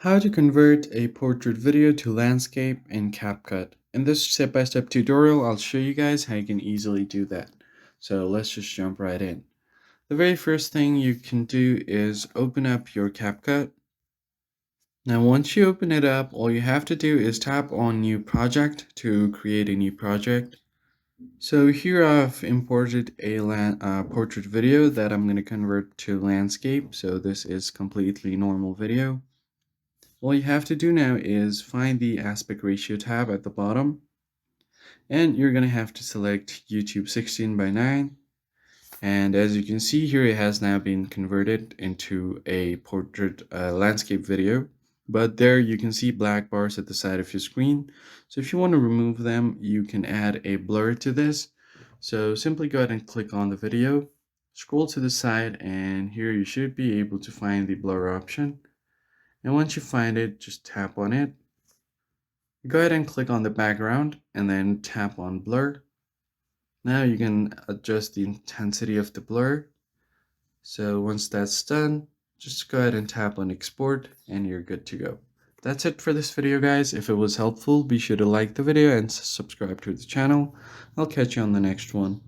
How to convert a portrait video to landscape in Capcut. In this step-by-step tutorial, I'll show you guys how you can easily do that. So let's just jump right in. The very first thing you can do is open up your Capcut. Now once you open it up, all you have to do is tap on New Project to create a new project. So here I've imported a portrait video that I'm going to convert to landscape. So this is completely normal video. All you have to do now is find the aspect ratio tab at the bottom, and you're going to have to select YouTube 16:9. And as you can see here, it has now been converted into a portrait landscape video. But there you can see black bars at the side of your screen. So if you want to remove them, you can add a blur to this. So simply go ahead and click on the video, scroll to the side, and here you should be able to find the blur option. And once you find it, just tap on it. Go ahead and click on the background and then tap on blur. Now you can adjust the intensity of the blur. So once that's done, just go ahead and tap on export and you're good to go. That's it for this video, guys. If it was helpful, be sure to like the video and subscribe to the channel. I'll catch you on the next one.